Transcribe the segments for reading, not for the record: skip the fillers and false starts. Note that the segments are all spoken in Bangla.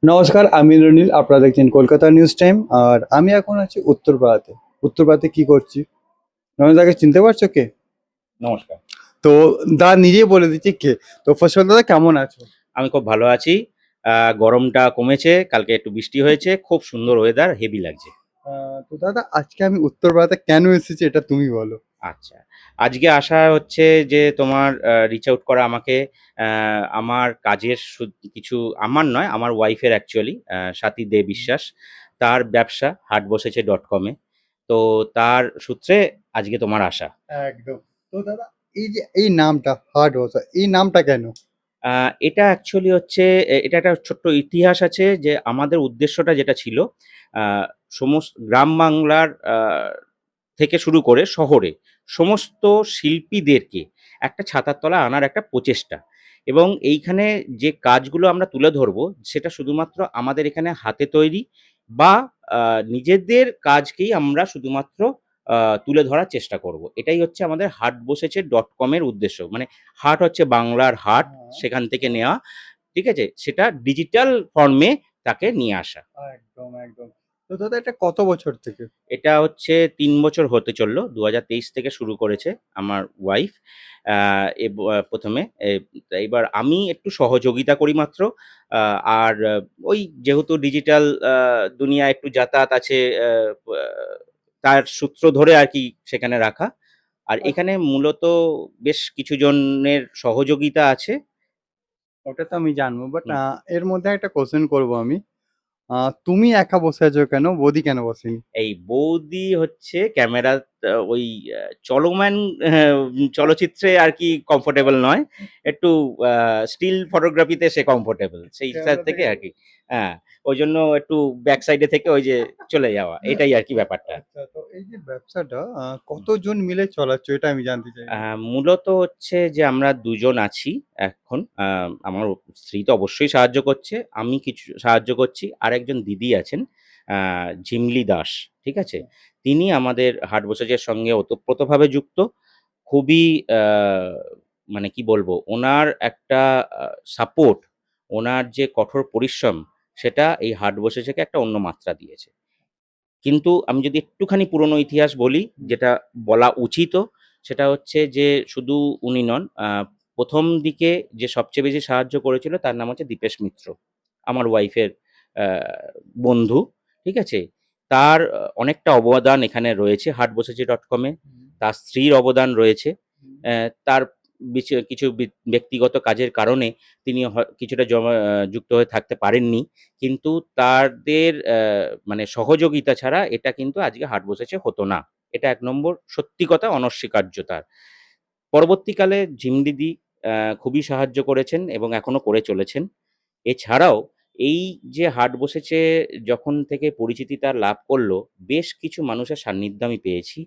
নমস্কার, আমি রনিল। আপনারা দেখছেন কলকাতা নিউজ টাইম। আর আমি এখন আছি উত্তরপাড়াতে। উত্তরপাড়াতে কি করছি? রনিদাকে চিনতে পারছো কে? নমস্কার। তো দা নিজেই বলে দিচ্ছি কে। তো ফার্স্ট অফ দাদা, কেমন আছো? আমি খুব ভালো আছি। গরমটা কমেছে, কালকে একটু বৃষ্টি হয়েছে। খুব সুন্দর ওয়েদার, হেভি লাগছে। তো দাদা, আজকে আমি উত্তরপাড়াতে কেন এসেছি এটা তুমি বলো। আচ্ছা। আজকে আসা হচ্ছে যে তোমার রিচ আউট করা আমাকে আমার কাজের কিছু আমার নয়, আমার ওয়াইফের অ্যাকচুয়ালি স্বাতী দে বিশ্বাস। তার ব্যবসা হাট বসেছে .com এ। তো তার সূত্রে আজকে তোমার আসা। একদম। তো দাদা, এই যে এই নামটা হার্ড ওয়ার্ক, এই নামটা কেন? এটা অ্যাকচুয়ালি হচ্ছে এটা একটা ছোট্ট ইতিহাস আছে যে আমাদের উদ্দেশ্যটা যেটা ছিল আ গ্রাম বাংলার থেকে শুরু করে শহরে সমস্ত শিল্পীদেরকে একটা ছাতার তলায় আনার একটা প্রচেষ্টা। এবং এইখানে যে কাজগুলো আমরা তুলে ধরবো সেটা শুধুমাত্র আমাদের এখানে হাতে তৈরি বা আ নিজেদের কাজকেই আমরা শুধুমাত্র আ তুলে ধরার চেষ্টা করব। এটাই হচ্ছে আমাদের হাট বসেছে .com এর উদ্দেশ্য। মানে হাট হচ্ছে বাংলার হাট, হ্যাঁ, সেখান থেকে হ্যাঁ। নেওয়া। ঠিক আছে? সেটা ডিজিটাল ফর্মে তাকে নিয়ে আসা। একদম, একদম। তো দাদা, এটা কত বছর থেকে? এটা হচ্ছে ৩ বছর হতে চলল। ২০২৩ থেকে শুরু করেছে আমার ওয়াইফ। আ ১ম এ এইবার আমি একটু সহযোগিতা করি মাত্র। আ আর ওই যেহেতু ডিজিটাল দুনিয়ায় একটু যাতায়াত আছে, আ তার সূত্র ধরে আরকি সেখানে রাখা। আর এখানে মূলত বেশ কিছু জনের সহযোগিতা আছে। ওটা তো আমি জানবো, বাট হুম। এর মধ্যে একটা কোশ্চেন করবো আমি। তুমি একা বসে আছো কেন? বৌদি কেন বসেনি? এই বৌদি হচ্ছে ক্যামেরা ওই চলমান হ্যাঁ, চলচ্চিত্রে আরকি কমফোর্টেবল নয়। একটু আ স্টিল ফটোগ্রাফিতে সে কমফোর্টেবল। সেই সাইড ক্যামেরা থেকে থেকে আরকি। হ্যাঁ, ওইজন্য একটু ব্যাক সাইডে থেকে ওই যে চলে যাওয়া। এটাই আরকি ব্যাপারটা। আচ্ছা, তো এই যে ব্যবসাটা কতজন মিলে চালাচ্ছ এটা আমি জানতে আ চাইবো। মূলত হচ্ছে যে আমরা দুজন আছি এখন। আমার স্ত্রী তো অবশ্যই সাহায্য করছে। আমি কিছু সাহায্য করছি। আরেকজন দিদি আছেন, আ ঝিমলি দাস। ঠিক আছে? তিনি আমাদের হাট বোসাজের সঙ্গে ওতপ্রোতভাবে যুক্ত। খুবই আ মানে কি বলবো? উনার একটা সাপোর্ট, উনার যে কঠোর পরিশ্রম, সেটা এই হাট বসেছেকে একটা অন্য মাত্রা দিয়েছে। কিন্তু আমি যদি একটুখানি পুরনো ইতিহাস বলি, হুম। যেটা বলা উচিতও, সেটা হচ্ছে যে শুধু উনি নন, ১ম দিকে যে সবচেয়ে বেশি সাহায্য করেছিল তার নাম হচ্ছে দীপেশ মিত্র। আমার ওয়াইফের আ বন্ধু। ঠিক আছে? তার অনেকটা অবদান এখানে রয়েছে হাটবসেছে.com এ। হুম, তার স্ত্রীর অবদান রয়েছে। হুম। তার কিছু ব্যক্তিগত কাজের কারণে তিনি কিছুটা যুক্ত হয়ে থাকতে পারেননি। কিন্তু তাদের মানে সহযোগিতা ছাড়া এটা কিন্তু আজকে হাট বসেছে হতো না। এটা ১ নম্বর সত্যি কথা, অনস্বীকার্য তার। পরবর্তীকালে ঝিমদিদি খুবই সাহায্য করেছেন এবং এখনো করে চলেছেন। এছাড়াও এই যে হাট বসেছে যখন থেকে পরিচিতি তার লাভ করল, বেশ কিছু মানুষের সান্নিধ্য আমি পেয়েছি।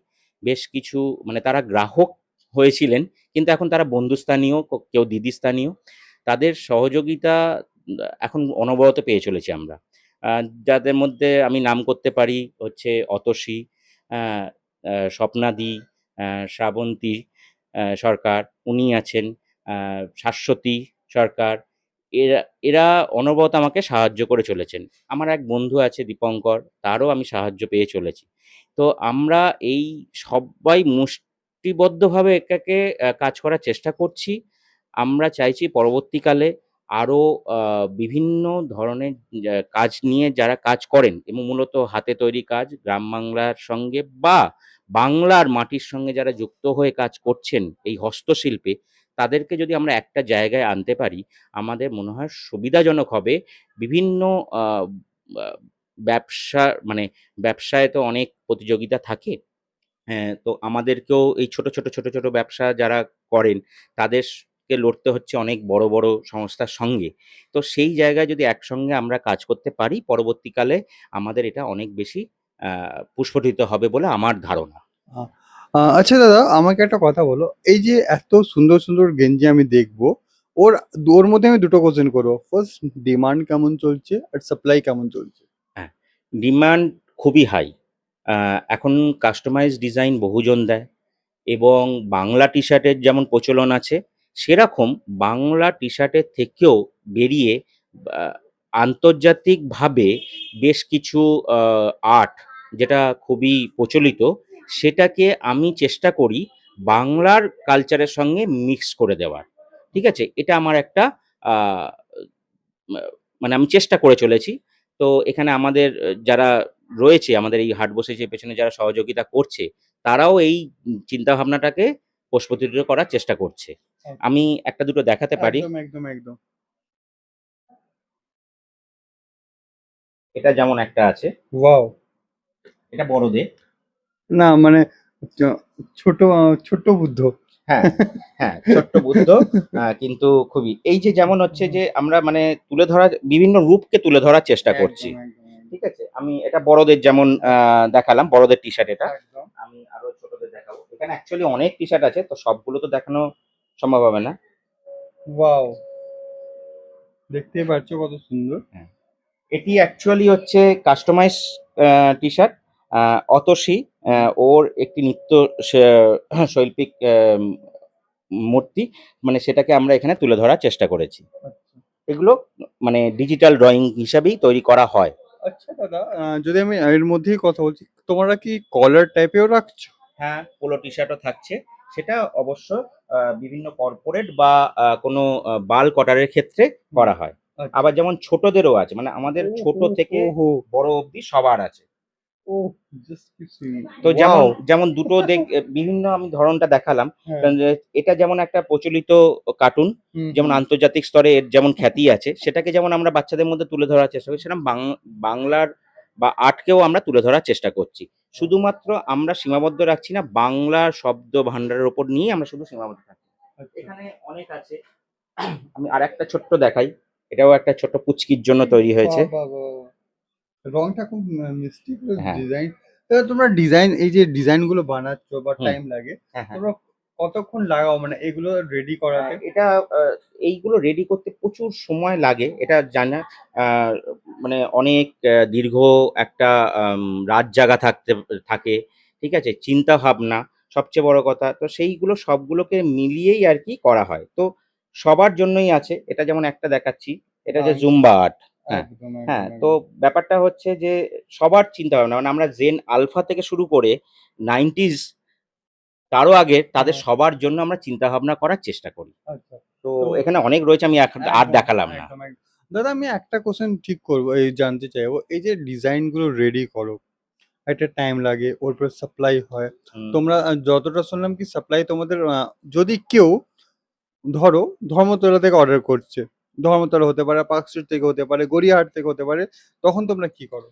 বেশ কিছু মানে তারা গ্রাহক হয়েছিলেন, কিন্তু এখন তারা বন্ধুস্থানীয়, কেউ দিদিস্থানীয়। তাদের সহযোগিতা এখন অনবরত পেয়ে চলেছি আমরা। আ যাদের মধ্যে আমি নাম করতে পারি হচ্ছে অতসী, আ আ স্বপ্নাদি, শ্রাবন্তী সরকার, উনি আছেন, আ শাশ্বতী সরকার। এরা এরা অনবরত আমাকে সাহায্য করে চলেছেন। আমার এক বন্ধু আছে দীপঙ্কর, তারও আমি সাহায্য পেয়ে চলেছি। তো আমরা এই সব্বাই মুষ্টিবদ্ধভাবে এটাকে কাজ করার চেষ্টা করছি। আমরা চাইছি পরবর্তীকালে আরো আ বিভিন্ন ধরনের কাজ নিয়ে যারা কাজ করেন এবং মূলত হাতে তৈরি কাজ গ্রাম বাংলার সঙ্গে বা বাংলার মাটির সঙ্গে যারা যুক্ত হয়ে কাজ করছেন এই হস্তশিল্পে, তাদেরকে যদি আমরা একটা জায়গায় আনতে পারি, আমাদের মনে হয় সুবিধাজনক হবে। বিভিন্ন আ বা ব্যবসা মানে ব্যবসায় তো অনেক প্রতিযোগিতা থাকে। হ্যাঁ, তো আমাদেরকেও এই ছোট ছোট ব্যবসা যারা করেন, তাদেরকে লড়তে হচ্ছে অনেক বড় বড় সংস্থার সঙ্গে। তো সেই জায়গায় যদি একসঙ্গে আমরা কাজ করতে পারি, পরবর্তীকালে আমাদের এটা অনেক বেশি আ প্রস্ফুটিত হবে বলে আমার ধারণা। আ আচ্ছা দাদা, আমাকে একটা কথা বলো। এই যে এত সুন্দর, সুন্দর গেঞ্জি আমি দেখবো, ওর ওর মধ্যে আমি দুটো কোয়েশ্চেন করবো। ফার্স্ট, ডিমান্ড কেমন চলছে? আর সাপ্লাই কেমন চলছে? হ্যাঁ, ডিমান্ড খুবই হাই। আ এখন কাস্টমাইজ ডিজাইন বহুজন দেয় এবং বাংলা টি-শার্টের যেমন প্রচলন আছে, সেরকম বাংলা টি-শার্টের থেকেও বেরিয়ে আ আন্তর্জাতিকভাবে বেশ কিছু আর্ট যেটা খুবই প্রচলিত, সেটাকে আমি চেষ্টা করি বাংলার কালচারের সঙ্গে মিক্স করে দেওয়ার। ঠিক আছে? এটা আমার একটা আ মা মানে আমি চেষ্টা করে চলেছি। তো এখানে আমাদের যারা রয়েছে, আমাদের এই হাট বসেছে পেছনে যারা সহযোগিতা করছে, তারাও এই চিন্তাভাবনাটাকে প্রস্ফুটিত করার চেষ্টা করছে। আমি ১ টা ২ টো দেখাতে পারি। একদম, একদম, একদম। এটা যেমন একটা আছে, ওয়াও! এটা বড়দের। না মানে চ ছোট ছোট্ট বুদ্ধ। হ্যাঁ, হ্যাঁ, ছোট্ট বুদ্ধ কিন্তু খুবই এই যে যেমন হচ্ছে যে আমরা মানে তুলে ধরার বিভিন্ন রূপকে তুলে ধরার চেষ্টা করছি। একদম, একদম, একদম। ঠিক আছে? আমি এটা বড়দের যেমন দেখালাম, বড়দের টি-শার্ট এটা। একদম। আমি আরো ছোটদের দেখাবো। এখানে অ্যাকচুয়ালি অনেক টি-শার্ট আছে, তো সবগুলো তো দেখানো সম্ভব হবে না। ওয়াও! দেখতেই পাচ্ছ কত সুন্দর। হ্যাঁ। এটি অ্যাকচুয়ালি হচ্ছে কাস্টমাইজ টি-শার্ট। অতসী ওর একটি নৃত্য শে শৈল্পিক মূর্তি মানে সেটাকে আমরা এখানে তুলে ধরার চেষ্টা করেছি। আচ্ছা। এগুলো মানে ডিজিটাল ড্রইং হিসাবেই তৈরি করা হয়। আচ্ছা দাদা, যদি আমি এর মধ্যেই কথা বলছি, তোমরা কি কলার টাইপেও রাখছো? হ্যাঁ, পোলো টি-শার্টও থাকছে। সেটা অবশ্য বিভিন্ন কর্পোরেট বা কোনো বাল্ক অর্ডারের ক্ষেত্রে হুম। করা হয়। আচ্ছা। আবার যেমন ছোটদেরও আছে। মানে আমাদের ছোট ওহো! থেকে ওহো! বড় অব্দি সবার আছে। ওহ! জাস্ট কি সুইট। তো যেমন ওয়াও! যেমন দুটো বিভিন্ন আমি ধরনটা দেখালাম। হ্যাঁ। কারণ যে এটা যেমন একটা প্রচলিত কার্টুন, হুম, যেমন হুম। আন্তর্জাতিক স্তরে এর যেমন খ্যাতি আছে, সেটাকে যেমন আমরা বাচ্চাদের মধ্যে তুলে ধরার চেষ্টা করি, সেরকম বাংলার বা আর্টকেও আমরা তুলে ধরার চেষ্টা করছি। শুধুমাত্র আমরা সীমাবদ্ধ রাখছি না বাংলার শব্দ ভান্ডারের উপর নিয়েই আমরা শুধু সীমাবদ্ধ থাকছি। আচ্ছা। এখানে অনেক আছে। আমি আরেকটা ছোট্ট দেখাই। এটাও একটা ছোট্ট পুচকির জন্য তৈরি হয়েছে। বাহ! বাহ! বাহ! বাহ! রংটা খুব মিষ্টি প্লাস হ্যাঁ। ডিজাইন। দাদা তোমরা ডিজাইন, এই যে ডিজাইন গুলো বানাচ্ছো বা হুম। টাইম লাগে, হ্যাঁ, হ্যাঁ। তোমরা কতক্ষণ লাগাও মানে এগুলো রেডি করাতে? এটা আ এইগুলো রেডি করতে প্রচুর সময় লাগে। এটা জানা আ মানে অনেক দীর্ঘ একটা রাত জাগা থাকে। ঠিক আছে? চিন্তাভাবনা সবচেয়ে বড় কথা। তো সেইগুলো সবগুলোকে মিলিয়েই আরকি করা হয়। তো সবার জন্যই আছে। এটা যেমন একটা দেখাচ্ছি। এটা যে বাহ! Zumba art. হ্যাঁ, একদম, হ্যাঁ। একদম, তো একদম। ব্যাপারটা হচ্ছে যে সবার চিন্তাভাবনা মানে আমরা জেন আলফা থেকে শুরু করে 90s তারও আগে তাদের হ্যাঁ, সবার জন্য আমরা চিন্তাভাবনা করার চেষ্টা করি। আচ্ছা। তো তো এখানে অনেক রয়েছে আমি আর একদম, দেখালাম না। একদম, একদম। দাদা আমি একটা কোয়েশ্চেন ঠিক করবো, এই জানতে চাইবো, এই যে ডিজাইন গুলো রেডি করো, একটা টাইম লাগে, ওর পর সাপ্লাই হয়। হুম, তোমরা যতটা শুনলাম কি সাপ্লাই তোমাদের যদি কেউ ধরো ধর্মতলা থেকে অর্ডার করছে। ধর্মতলা হতে পারে, পার্কস্ট্রিট থেকে হতে পারে, গড়িয়াহাট থেকে হতে পারে। তখন তোমরা কি করো?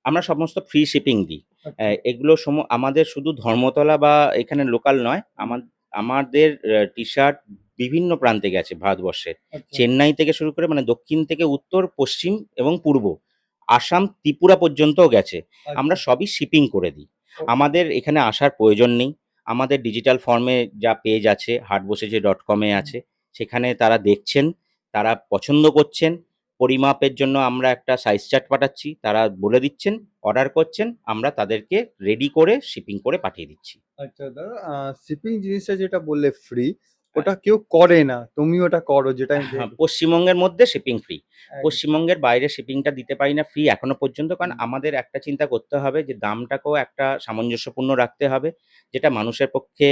আমরা সমস্ত ফ্রি শিপিং দিই। আচ্ছা। এগুলো আমাদের শুধু ধর্মতলা বা এখানে লোকাল নয়। হুম। আমাদের টি-শার্ট বিভিন্ন প্রান্তে গেছে ভারতবর্ষের। আচ্ছা, চেন্নাই থেকে শুরু করে মানে দক্ষিণ থেকে উত্তর, পশ্চিম এবং পূর্ব। আসাম, ত্রিপুরা পর্যন্তও গেছে। আমরা আচ্ছা। সবই শিপিং করে দিই। ও আমাদের এখানে আসার প্রয়োজন নেই। আমাদের ডিজিটাল ফর্মে যা পেজ আছে হাটবসেছে.com এ হুম। আছে। সেখানে তারা দেখছেন, তারা পছন্দ করছেন। পরিমাপের জন্য আমরা একটা সাইজ চার্ট পাঠাচ্ছি। তারা বলে দিচ্ছেন, অর্ডার করছেন। আমরা তাদেরকে রেডি করে শিপিং করে পাঠিয়ে দিচ্ছি। আচ্ছা দাদা, শিপিং জিনিসটা যেটা বললে ফ্রি, হ্যাঁ। ওটা কেউ করে না। তুমি ওটা করো যেটা আমি হ্যাঁ, দেখলাম। পশ্চিমবঙ্গের মধ্যে শিপিং ফ্রি। একদম। পশ্চিমবঙ্গের বাইরে শিপিংটা দিতে পারি না ফ্রি এখনো পর্যন্ত। কারণ হুম। আমাদের একটা চিন্তা করতে হবে যে দামটাকেও একটা সামঞ্জস্যপূর্ণ রাখতে হবে। যেটা মানুষের পক্ষে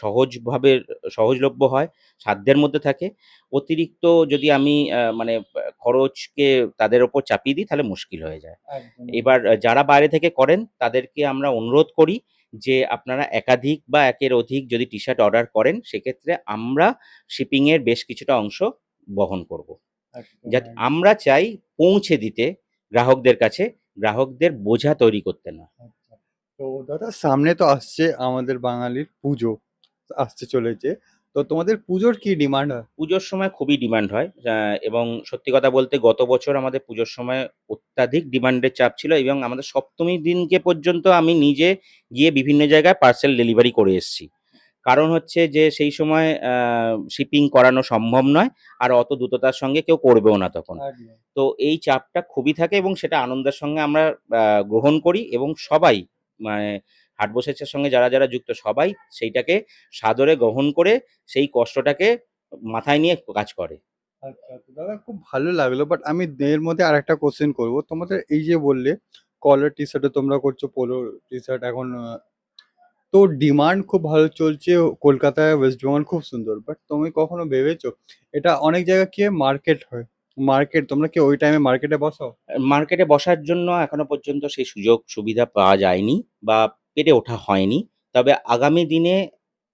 সহজভাবে সহজলভ্য হয়, সাধ্যের মধ্যে থাকে। অতিরিক্ত যদি আমি মানে খরচকে তাদের উপর চাপিয়ে দিই তাহলে মুশকিল হয়ে যায়। একদম, এবার একদম। যারা বাইরে থেকে করেন তাদেরকে আমরা অনুরোধ করি যে আপনারা একাধিক বা একের অধিক যদি টি-শার্ট অর্ডার করেন সেক্ষেত্রে আমরা শিপিং এর বেশ কিছুটা অংশ বহন করব। একদম, একদম। আমরা চাই পৌঁছে দিতে গ্রাহকদের কাছে, গ্রাহকদের বোঝা তৈরি করতে না। আচ্ছা। তো দাদা সামনে তো আসছে আমাদের বাঙালির পুজো আসতে চলেছে। তো তোমাদের পুজোর কি ডিমান্ড হয়? পুজোর সময় খুবই ডিমান্ড হয় এবং সত্যি কথা বলতে গত বছর আমাদের পুজোর সময় অত্যাধিক ডিমান্ডের চাপ ছিল এবং আমাদের সপ্তমীর দিনকে পর্যন্ত আমি নিজে গিয়ে বিভিন্ন জায়গায় পার্সেল ডেলিভারি করে এসেছি। কারণ হচ্ছে যে সেই সময় শিপিং করানো সম্ভব নয়। আর অত দ্রুততার সঙ্গে কেউ করবেও না তখন। একদম। তো এই চাপটা খুবই থাকে এবং সেটা আনন্দের সঙ্গে আমরা গ্রহণ করি এবং সবাই মানে হাট বসেছের সঙ্গে যারা যুক্ত সবাই সেইটাকে সাদরে গ্রহণ করে সেই কষ্টটাকে মাথায় নিয়ে কাজ করে। আচ্ছা, আচ্ছা। দাদা খুব ভালো লাগলো। বাট আমি এর মধ্যে আরেকটা কোয়েশ্চেন করব। তোমাদের এই যে বললে কলার টি-শার্টও তোমরা করছো, পোলো টি-শার্ট এখন তো ডিমান্ড খুব ভালো চলছে। কলকাতায় ওয়েস্ট বেঙ্গল খুব সুন্দর। বাট তুমি কখনো ভেবেছো এটা অনেক জায়গায় কি মার্কেট হয়। মার্কেট তোমরা কি ওই টাইমে মার্কেটে বসাও? মার্কেটে বসার জন্য এখনো পর্যন্ত সেই সুযোগ সুবিধা পাওয়া যায়নি বা পেরে ওঠা হয়নি। তবে আগামী দিনে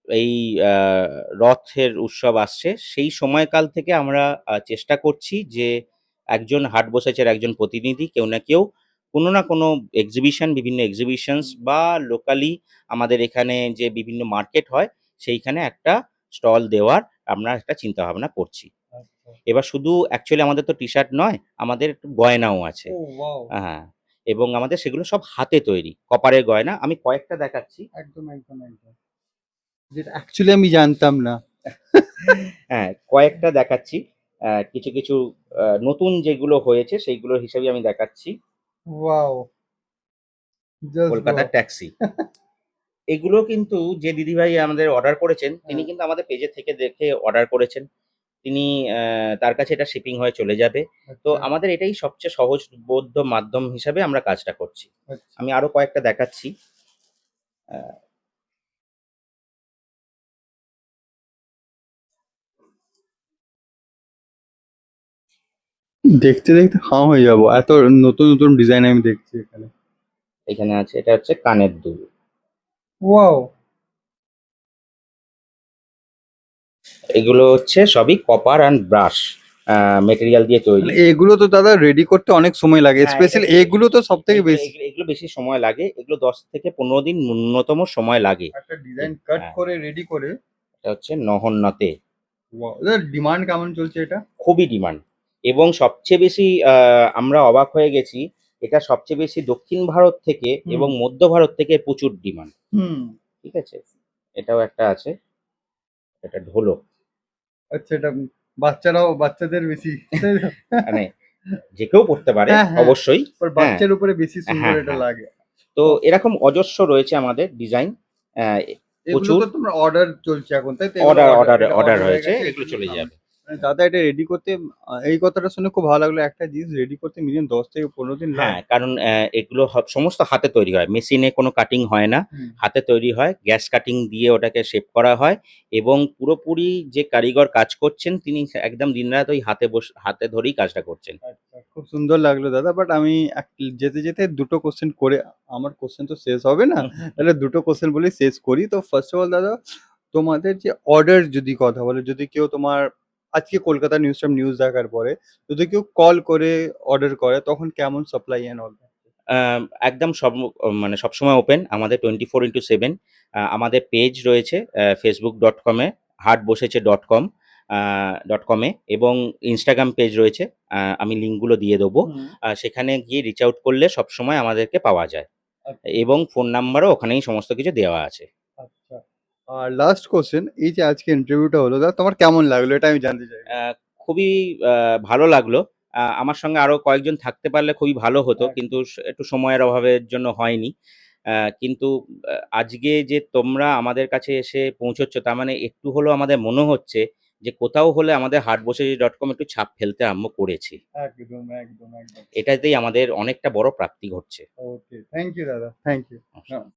এই আ রথের উৎসব আসছে। সেই সময়কাল থেকে আমরা চেষ্টা করছি যে একজন হাট বসেছের একজন প্রতিনিধি কেউ না কেউ কোনো না কোনো এক্সিবিশন, বিভিন্ন এক্সিবিশনস বা লোকালি আমাদের এখানে যে বিভিন্ন মার্কেট হয় সেইখানে একটা স্টল দেওয়ার আমরা একটা চিন্তাভাবনা করছি। আচ্ছা। এবার শুধু অ্যাকচুয়ালি আমাদের তো টি-শার্ট নয়, আমাদের একটু গয়নাও আছে। ও ওয়াও! হ্যাঁ, এবং আমাদের সেগুলো সব হাতে তৈরি। কপারের গয়না। আমি কয়েকটা দেখাচ্ছি। একদম, একদম, একদম। যেটা অ্যাকচুয়ালি আমি জানতাম না। হ্যাঁ, কয়েকটা দেখাচ্ছি। কিছু, কিছু নতুন যেগুলো হয়েছে সেইগুলোর হিসেবেই আমি দেখাচ্ছি। ওয়াও! Just wow! কলকাতার ট্যাক্সি। এগুলো কিন্তু যে দিদিভাই আমাদের অর্ডার করেছেন, তিনি হ্যাঁ, কিন্তু আমাদের পেজে থেকে দেখে অর্ডার করেছেন। তিনি তার কাছে এটা শিপিং হয়ে চলে যাবে। তো আচ্ছা, আমাদের এটাই সবচেয়ে সহজবোধ্য মাধ্যম হিসাবে আমরা কাজটা করছি। আচ্ছা। আমি আরো কয়েকটা দেখাচ্ছি। আ দেখতে, দেখতে হাঁ হয়ে যাবো। এত নতুন, নতুন ডিজাইন আমি দেখছি এখানে। এখানে আছে এটা হচ্ছে কানের দুল। ওয়াও! এগুলো হচ্ছে সবই কপার অ্যান্ড ব্রাশ মেটেরিয়াল দিয়ে তৈরি। মানে এগুলো তো দাদা রেডি করতে অনেক সময় লাগে। হ্যাঁ, এটা স্পেশালি এগুলো তো সবথেকে এইগুলো বেশি। এগুলো এগুলো বেশি সময় লাগে। এগুলো ১০ থেকে ১৫ দিন ন্যূনতম সময় লাগে। একটা ডিজাইন কাট হ্যাঁ, করে রেডি করে। এটা হচ্ছে নহন্যতে। ওয়াও! দাদা ডিমান্ড কেমন চলছে এটা? খুবই ডিমান্ড এবং সবচেয়ে বেশি আমরা অবাক হয়ে গেছি। এটা সবচেয়ে বেশি দক্ষিণ ভারত থেকে হুম, এবং মধ্য ভারত থেকে প্রচুর ডিমান্ড। হুম। ঠিক আছে? এটাও একটা আছে। এটা ঢোলক। আচ্ছা এটা বাচ্চাদের বেশি, তাই তো? মানে যে কেউ পড়তে পারে হ্যাঁ, হ্যাঁ। অবশ্যই। বাট হ্যাঁ, বাচ্চার উপরে বেশি সুন্দর হ্যাঁ, এটা হ্যাঁ। লাগে। তো তো এরকম অজস্র রয়েছে আমাদের ডিজাইন। অ্যা এগুলো প্রচুর তো তোমার অর্ডার চলছে এখন, তাই তো? এগুলো অর্ডার অর্ডার অর্ডার এটা অর্ডার অর্ডার হয়ে হয়েছে। গেছে এগুলো এগুলো চলে যাবে। মানে দাদা এটা রেডি করতে এই কথাটা শুনে খুব ভালো লাগলো। একটা জিনিস রেডি করতে মিনিমাম ১০ থেকে ১৫ দিন হ্যাঁ, লাগে। কারণ এগুলো সমস্ত হাতে তৈরি হয়। মেশিনে কোনো কাটিং হয় না। হুম। হাতে তৈরি হয়। গ্যাস কাটিং দিয়ে ওটাকে শেপ করা হয় এবং পুরোপুরি যে কারিগর কাজ করছেন তিনি একদম দিনরাত ওই হাতে ধরেই কাজটা করছেন। আচ্ছা, খুব সুন্দর লাগলো দাদা। বাট আমি যেতে, যেতে ২ টো কোয়েশ্চেন করে আমার কোয়েশ্চেন তো শেষ হবে না। তাহলে ২ টো কোয়েশ্চেন বলেই শেষ করি। তো ফার্স্ট অফ অল দাদা তোমাদের যে অর্ডার যদি কথা বলে, যদি কেউ তোমার আজকে কলকাতা নিউজ দেখার পরে যদি কেউ কল করে অর্ডার করে তখন কেমন সাপ্লাই এন্ড অল? একদম মানে সবসময় ওপেন আমাদের 24/7 আমাদের পেজ রয়েছে facebook.com এ হাটবসেছে.com .com এ এবং Instagram পেজ রয়েছে। আমি লিঙ্কগুলো দিয়ে দেবো। হুম। সেখানে গিয়ে রিচ আউট করলে সবসময় আমাদেরকে পাওয়া যায় আচ্ছা, এবং ফোন নাম্বারও ওখানেই সমস্ত কিছু দেওয়া আছে। আচ্ছা। আর লাস্ট কোয়েশ্চেন এই যে আজকে ইন্টারভিউটা হলো দাদা তোমার কেমন লাগলো? এটা আমি জানতে চাইবো। আ খুবই ভালো লাগলো। আমার সঙ্গে আরো কয়েকজন থাকতে পারলে খুবই ভালো হতো। কিন্তু একদম। একটু সময়ের অভাবের জন্য হয়নি। কিন্তু আজকে যে তোমরা আমাদের কাছে এসে পৌঁছচ্ছ তার মানে একটু হলেও আমাদের মনে হচ্ছে যে কোথাও হলে আমাদের হাটবসেছি.com একটু ছাপ ফেলতে আরম্ভ করেছি। একদম, একদম, একদম। এটাতেই আমাদের অনেকটা বড় প্রাপ্তি ঘটছে। ওকে। থ্যাংক ইউ দাদা। Thank you.